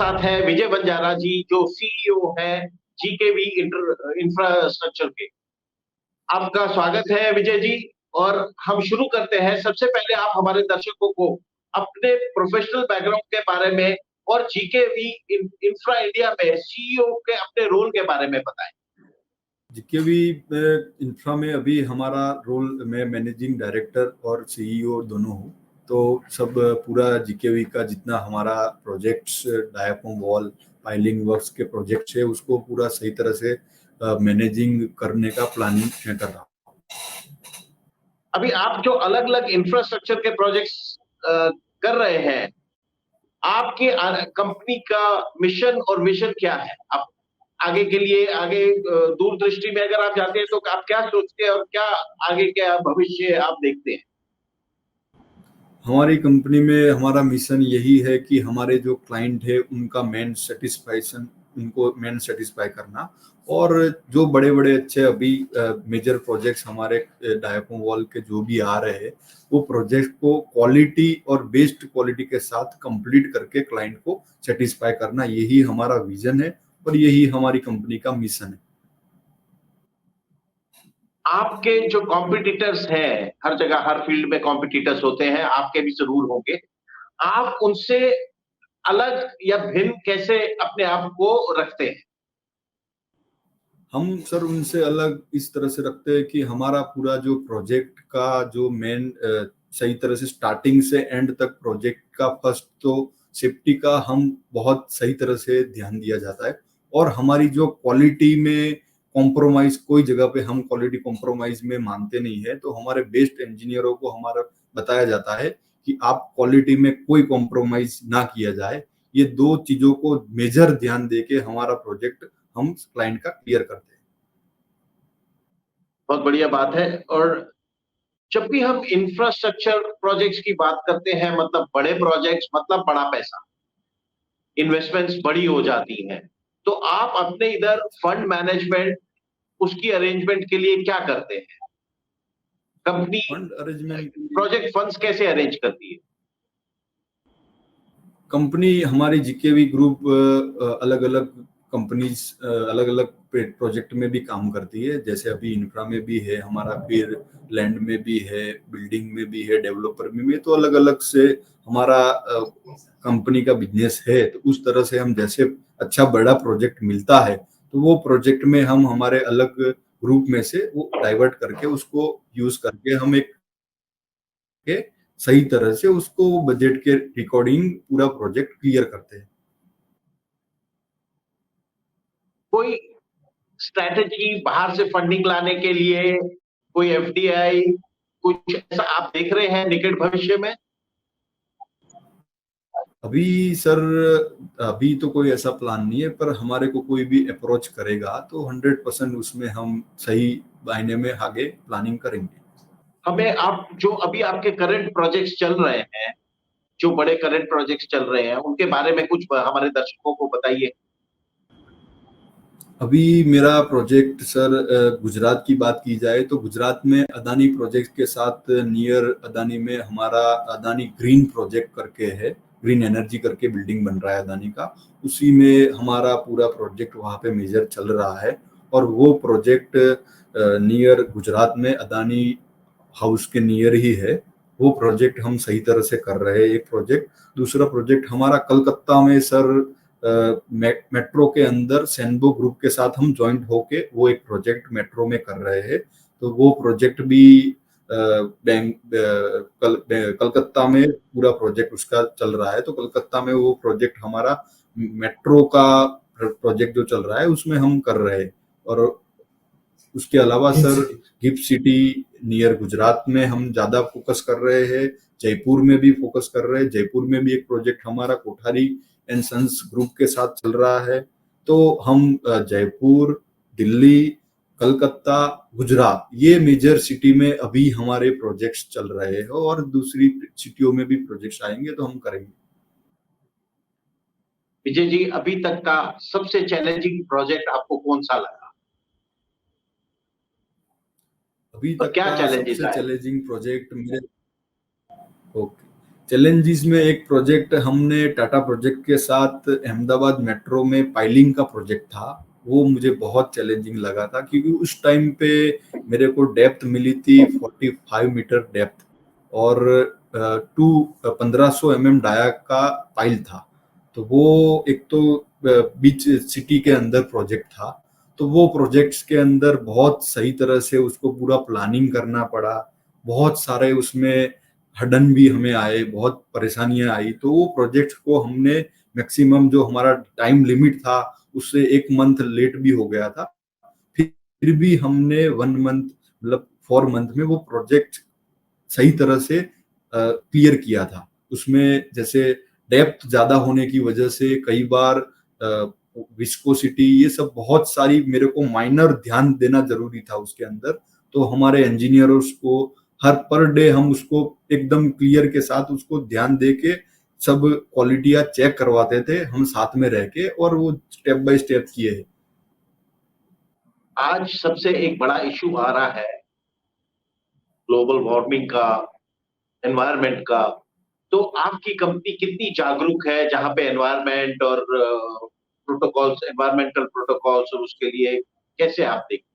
साथ है विजय बंजारा जी, जो सीईओ है जीकेवी इंफ्रास्ट्रक्चर के। आपका स्वागत है विजय जी। और हम शुरू करते हैं। सबसे पहले आप हमारे दर्शकों को अपने प्रोफेशनल बैकग्राउंड के बारे में और जीकेवी इंफ्रा इंडिया में सीईओ के अपने रोल के बारे में बताएं। जीकेवी इंफ्रा में अभी हमारा रोल, मैं मैनेजिंग डायरेक्टर और सीईओ दोनों हूँ। तो सब पूरा जीकेवी का जितना हमारा projects, diaphragm wall, piling works के प्रोजेक्ट्स है, उसको पूरा सही तरह से मैनेजिंग करने का प्लानिंग कर रहा हूँ। अभी आप जो अलग अलग इंफ्रास्ट्रक्चर के प्रोजेक्ट्स कर रहे हैं, आपकी कंपनी का मिशन और विजन क्या है? आप आगे के लिए, आगे दूरदृष्टि में अगर आप जाते हैं तो आप क्या सोचते हैं और क्या आगे क्या भविष्य आप देखते हैं? हमारी कंपनी में हमारा मिशन यही है कि हमारे जो क्लाइंट है उनको मेन सेटिस्फाई करना। और जो बड़े बड़े अच्छे अभी मेजर प्रोजेक्ट्स हमारे डायाफ्राम वॉल के जो भी आ रहे हैं, वो प्रोजेक्ट को क्वालिटी और बेस्ट क्वालिटी के साथ कंप्लीट करके क्लाइंट को सेटिस्फाई करना, यही हमारा विजन है और यही हमारी कंपनी का मिशन है। आपके जो कॉम्पिटिटर्स हैं, हर जगह हर फील्ड में कॉम्पिटिटर्स होते हैं, आपके भी जरूर होंगे। आप उनसे अलग या भिन्न कैसे अपने आप को रखते हैं? हम सर उनसे अलग इस तरह से रखते हैं कि हमारा पूरा जो प्रोजेक्ट का जो मेन सही तरह से स्टार्टिंग से एंड तक प्रोजेक्ट का फर्स्ट तो सेफ्टी का हम बहुत सही तरह से ध्यान दिया जाता है। और हमारी जो क्वालिटी में कॉम्प्रोमाइज, कोई जगह पे हम क्वालिटी कॉम्प्रोमाइज में मानते नहीं है। तो हमारे बेस्ट इंजीनियरों को हमारा बताया जाता है कि आप क्वालिटी में कोई कॉम्प्रोमाइज ना किया जाए। ये दो चीजों को मेजर ध्यान देके हमारा प्रोजेक्ट हम क्लाइंट का क्लियर करते हैं। बहुत बढ़िया बात है। और जब भी हम इंफ्रास्ट्रक्चर प्रोजेक्ट्स की बात करते हैं, मतलब बड़े प्रोजेक्ट्स, मतलब बड़ा पैसा, इन्वेस्टमेंट्स बड़ी हो जाती हैं, तो आप अपने इधर फंड मैनेजमेंट, उसकी अरेंजमेंट के लिए क्या करते हैं? Company fund arrangement, project funds कैसे अरेंज करती है? कंपनी हमारी जीकेवी ग्रुप अलग अलग कंपनीज अलग अलग प्रोजेक्ट में भी काम करती है। जैसे अभी इंफ्रा में भी है हमारा, फिर लैंड में भी है, बिल्डिंग में भी है, डेवलपर में भी है। तो अलग अलग से हमारा कंपनी का बिजनेस है। तो उस तरह से हम जैसे अच्छा बड़ा प्रोजेक्ट मिलता है तो वो प्रोजेक्ट में हम हमारे अलग ग्रुप में से वो डाइवर्ट करके उसको यूज करके हम एक के सही तरह से उसको बजट के रिकॉर्डिंग पूरा प्रोजेक्ट क्लियर करते हैं। कोई स्ट्रैटेजी बाहर से फंडिंग लाने के लिए, कोई एफडीआई, कुछ ऐसा आप देख रहे हैं निकट भविष्य में? अभी सर, अभी तो कोई ऐसा प्लान नहीं है, पर हमारे को कोई भी अप्रोच करेगा तो 100% उसमें हम सही मायने में आगे प्लानिंग करेंगे। हमें आप जो अभी आपके करंट प्रोजेक्ट्स चल रहे हैं, जो बड़े करंट प्रोजेक्ट्स चल रहे हैं, उनके बारे में कुछ हमारे दर्शकों को बताइए। अभी मेरा प्रोजेक्ट सर, गुजरात की बात की जाए तो गुजरात में अदानी प्रोजेक्ट के साथ नियर अदानी में हमारा अदानी ग्रीन प्रोजेक्ट करके है, ग्रीन एनर्जी करके बिल्डिंग बन रहा है अदानी का। उसी में हमारा पूरा प्रोजेक्ट वहाँ पे मेजर चल रहा है। और वो प्रोजेक्ट नियर गुजरात में अदानी हाउस के नियर ही है। वो प्रोजेक्ट हम सही तरह से कर रहे हैं, एक प्रोजेक्ट। दूसरा प्रोजेक्ट हमारा कलकत्ता में सर, मेट्रो के अंदर सेनबो ग्रुप के साथ हम ज्वाइंट होके वो एक प्रोजेक्ट मेट्रो में कर रहे हैं। तो वो प्रोजेक्ट भी कलकत्ता में पूरा प्रोजेक्ट उसका चल रहा है। तो कलकत्ता में वो प्रोजेक्ट हमारा मेट्रो का प्रोजेक्ट जो चल रहा है उसमें हम कर रहे हैं। और उसके अलावा sir, gift city near Gujarat में हम ज्यादा फोकस कर रहे हैं। जयपुर में भी फोकस कर रहे हैं। जयपुर में भी एक प्रोजेक्ट हमारा कोठारी एंड सन्स ग्रुप के साथ चल रहा है। तो हम जयपुर, दिल्ली, कलकत्ता, गुजरात, ये मेजर सिटी में अभी हमारे प्रोजेक्ट्स चल रहे हैं। और दूसरी सिटियों में भी प्रोजेक्ट्स आएंगे तो हम करेंगे। विजय जी, अभी तक का सबसे चैलेंजिंग प्रोजेक्ट आपको कौन सा लगा अभी और तक क्या का चैलेंजेस सबसे आए? चैलेंजिंग प्रोजेक्ट मेरे, ओके, चैलेंजेस में एक प्रोजेक्ट हमने टाटा प्रोजेक्ट के साथ अहमदाबाद मेट्रो में पाइलिंग का प्रोजेक्ट था। वो मुझे बहुत चैलेंजिंग लगा था क्योंकि उस टाइम पे मेरे को डेप्थ मिली थी 45 मीटर डेप्थ और 1500 डाया का पाइल था। तो वो एक तो बीच सिटी के अंदर प्रोजेक्ट था। तो वो प्रोजेक्ट्स के अंदर बहुत सही तरह से उसको पूरा प्लानिंग करना पड़ा। बहुत सारे उसमें हडन भी हमें आए, बहुत परेशानियां आई। तो वो प्रोजेक्ट को हमने मैक्सिमम जो हमारा टाइम लिमिट था उससे 1 मंथ लेट भी हो गया था। फिर भी हमने 1 मंथ मतलब 4 मंथ में वो प्रोजेक्ट सही तरह से क्लियर किया था। उसमें जैसे डेप्थ ज्यादा होने की वजह से कई बार विस्कोसिटी ये सब बहुत सारी मेरे को माइनर ध्यान देना जरूरी था उसके अंदर। तो हमारे इंजीनियर्स को हर पर डे हम उसको एकदम क्लियर के साथ उसको ध्यान दे के सब क्वालिटियां चेक करवाते थे हम साथ में रह के, और वो स्टेप बाय स्टेप किए है। आज सबसे एक बड़ा इश्यू आ रहा है ग्लोबल वार्मिंग का, एनवायरनमेंट का। तो आपकी कंपनी कितनी जागरूक है जहां पे एनवायरनमेंट और प्रोटोकॉल्स, एनवायरमेंटल प्रोटोकॉल्स, और उसके लिए कैसे आप देखते हैं?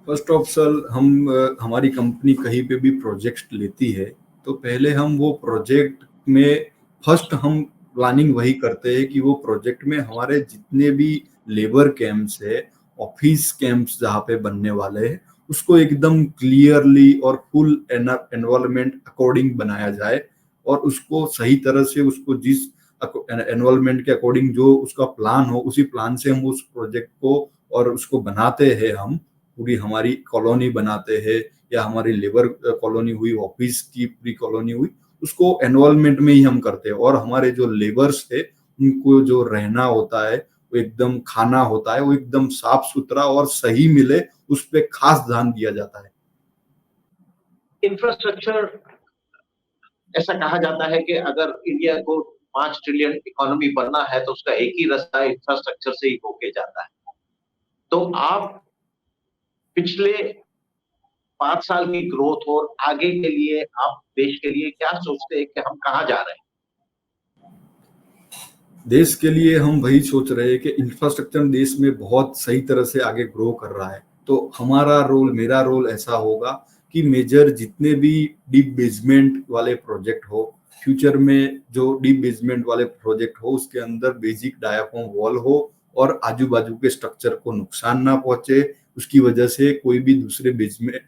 फर्स्ट ऑफ ऑल हमारी कंपनी कहीं पे भी प्रोजेक्ट लेती है तो पहले हम वो प्रोजेक्ट में फर्स्ट हम प्लानिंग वही करते हैं कि वो प्रोजेक्ट में हमारे जितने भी लेबर कैंप्स है, ऑफिस कैंप्स जहाँ पे बनने वाले हैं, उसको एकदम क्लियरली और फुल एनवायरमेंट अकॉर्डिंग बनाया जाए। और उसको सही तरह से उसको जिस एनवायरमेंट के अकॉर्डिंग जो उसका प्लान हो उसी प्लान से हम उस प्रोजेक्ट को और उसको बनाते हैं। हम पूरी हमारी कॉलोनी बनाते हैं या हमारी लेबर कॉलोनी हुई, ऑफिस की पूरी कॉलोनी हुई, उसको एनवायरमेंट में ही हम करते हैं। और हमारे जो लेबर्स है उनको जो रहना होता है, वो एकदम खाना होता है, वो एकदम साफ सुथरा और सही मिले, उस पर खास ध्यान दिया जाता है। इंफ्रास्ट्रक्चर, ऐसा कहा जाता है कि अगर इंडिया को 5 ट्रिलियन इकोनॉमी बनना है तो उसका एक ही रास्ता इंफ्रास्ट्रक्चर से ही होके जाता है। तो आप पिछले 5 साल की ग्रोथ और आगे के लिए आप देश के लिए क्या सोचते हैं कि हम कहाँ जा रहे हैं? देश के लिए हम वही सोच रहे हैं कि इंफ्रास्ट्रक्चर देश में बहुत सही तरह से आगे ग्रो कर रहा है। तो हमारा रोल, मेरा रोल ऐसा होगा कि मेजर जितने भी डीप बेसमेंट वाले प्रोजेक्ट हो, फ्यूचर में जो डीप बेसमेंट वाले प्रोजेक्ट हो उसके अंदर बेसिक डायाफ्राम वॉल हो और आजू बाजू के स्ट्रक्चर को नुकसान ना पहुंचे, उसकी वजह से कोई भी दूसरे बेसमेंट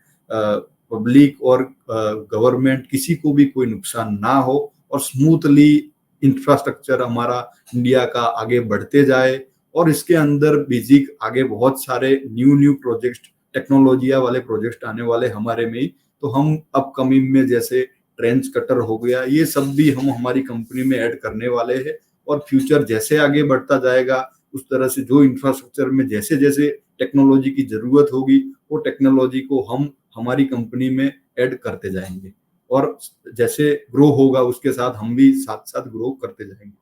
पब्लिक और गवर्नमेंट किसी को भी कोई नुकसान ना हो, और स्मूथली इंफ्रास्ट्रक्चर हमारा इंडिया का आगे बढ़ते जाए। और इसके अंदर बेसिक आगे बहुत सारे न्यू प्रोजेक्ट, टेक्नोलॉजिया वाले प्रोजेक्ट आने वाले हमारे में ही। तो हम अपकमिंग में जैसे ट्रेंच कटर हो गया, ये सब भी हम हमारी कंपनी में ऐड करने वाले हैं। और फ्यूचर जैसे आगे बढ़ता जाएगा उस तरह से जो इंफ्रास्ट्रक्चर में जैसे जैसे टेक्नोलॉजी की जरूरत होगी वो टेक्नोलॉजी को हम हमारी कंपनी में ऐड करते जाएंगे। और जैसे ग्रो होगा उसके साथ हम भी साथ साथ ग्रो करते जाएंगे।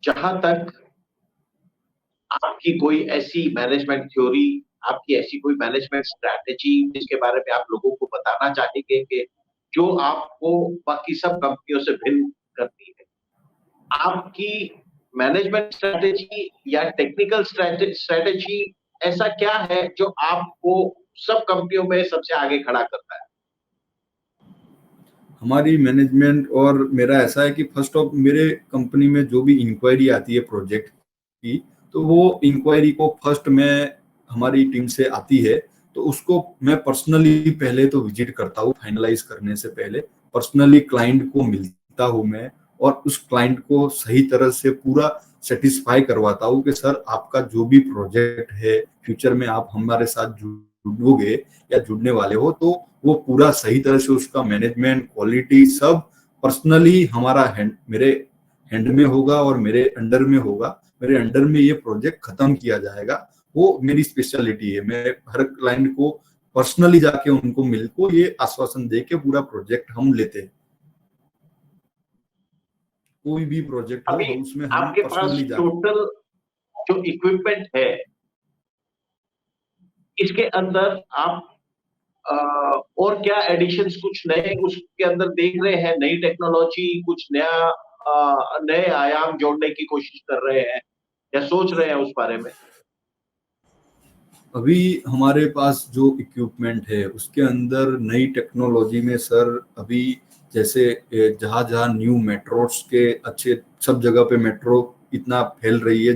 जहां तक आपकी कोई ऐसी मैनेजमेंट थ्योरी, आपकी ऐसी कोई मैनेजमेंट स्ट्रैटेजी जिसके बारे में आप लोगों को बताना चाहेंगे कि जो आपको बाकी सब कंपनियों से भिन्न करती है? आपकी मैनेजमेंट स्ट्रैटेजी या टेक्निकल स्ट्रैटेजी ऐसा क्या है जो आपको सब कंपनियों में सबसे आगे खड़ा करता है? हमारी मैनेजमेंट और मेरा ऐसा है कि फर्स्ट ऑफ मेरे कंपनी में जो भी इंक्वायरी आती है प्रोजेक्ट की, तो वो इंक्वायरी को फर्स्ट में हमारी टीम से आती है तो उसको मैं पर्सनली पहले तो विजिट करता हूँ। फाइनलाइज करने से पहले पर्सनली क्लाइंट को मिलता हूँ मैं, और उस क्लाइंट को सही तरह से पूरा सेटिस्फाई करवाता हूँ कि सर आपका जो भी प्रोजेक्ट है फ्यूचर में आप हमारे साथ जुड़ोगे या जुड़ने वाले हो, तो वो पूरा सही तरह से उसका मैनेजमेंट, क्वालिटी सब पर्सनली हमारा मेरे हैंड में होगा और मेरे अंडर में होगा। मेरे अंडर में ये प्रोजेक्ट खत्म किया जाएगा, वो मेरी स्पेशलिटी है। मैं हर क्लाइंट को पर्सनली जाके उनको मिल को ये आश्वासन दे के पूरा प्रोजेक्ट हम लेते हैं। कोई भी प्रोजेक्ट हो अभी उसमें हम आपके पास पर्सनली जाके। टोटल जो इक्विपमेंट है, इसके अंदर आप और क्या एडिशंस कुछ नए उसके अंदर देख रहे हैं, नई टेक्नोलॉजी कुछ नया नए आयाम जोड़ने की कोशिश कर रहे हैं या सोच रहे हैं उस बारे में? अभी हमारे पास जो इक्विपमेंट है उसके अंदर नई टेक्नोलॉजी में सर अभी जैसे जहाँ जहाँ न्यू मेट्रोस के अच्छे सब जगह पे मेट्रो इतना फैल रही है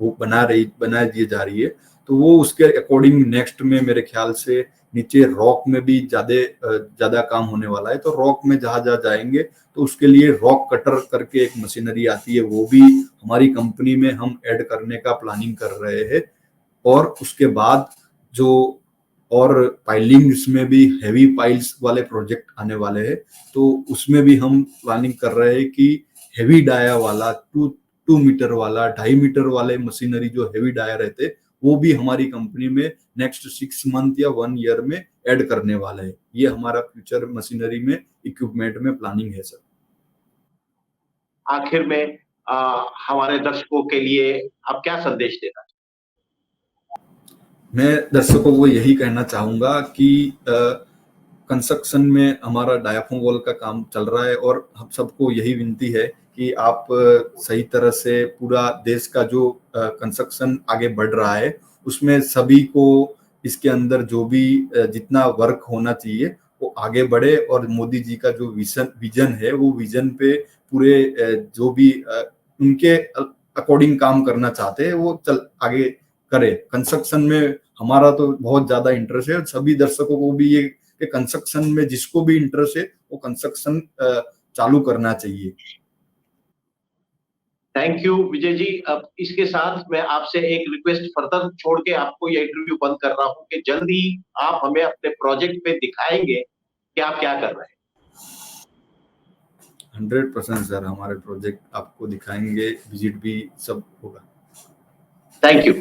वो बना दी जा रही है, तो वो उसके अकॉर्डिंग नेक्स्ट में मेरे ख्याल से नीचे रॉक में भी ज्यादा काम होने वाला है। तो रॉक में जहाँ जहाँ जाएंगे तो उसके लिए रॉक कटर करके एक मशीनरी आती है, वो भी हमारी कंपनी में हम ऐड करने का प्लानिंग कर रहे हैं। और उसके बाद जो और पाइलिंग्स में भी हैवी पाइल्स वाले प्रोजेक्ट आने वाले हैं, तो उसमें भी हम प्लानिंग कर रहे हैं कि हैवी डाया वाला 2 मीटर वाला 2.5 मीटर वाले मशीनरी जो हैवी डाया रहते वो भी हमारी कंपनी में नेक्स्ट 6 मंथ या 1 ईयर में ऐड करने वाला है। ये हमारा फ्यूचर मशीनरी में इक्विपमेंट में प्लानिंग है सर। आखिर में हमारे दर्शकों के लिए आप क्या संदेश देना? मैं दर्शकों को यही कहना चाहूंगा कि कंस्ट्रक्शन में हमारा डायाफ्राम वॉल का काम चल रहा है और हम सबको यही विनती है कि आप सही तरह से पूरा देश का जो कंस्ट्रक्शन आगे बढ़ रहा है उसमें सभी को इसके अंदर जो भी जितना वर्क होना चाहिए वो आगे बढ़े और मोदी जी का जो विजन है वो विजन पे पूरे जो भी उनके अकॉर्डिंग काम करना चाहते हैं वो आगे करे। कंस्ट्रक्शन में हमारा तो बहुत ज्यादा इंटरेस्ट है और सभी दर्शकों को भी ये कि कंस्ट्रक्शन में जिसको भी इंटरेस्ट है वो कंस्ट्रक्शन चालू करना चाहिए। Thank you Vijay ji. अब इसके साथ मैं आपसे एक रिक्वेस्ट फर्दर छोड़ के आपको ये इंटरव्यू बंद कर रहा हूँ कि जल्दी आप हमें अपने प्रोजेक्ट पे दिखाएंगे कि आप क्या कर रहे हैं। 100% सर, हमारे प्रोजेक्ट आपको दिखाएंगे, विजिट भी सब होगा। Thank you.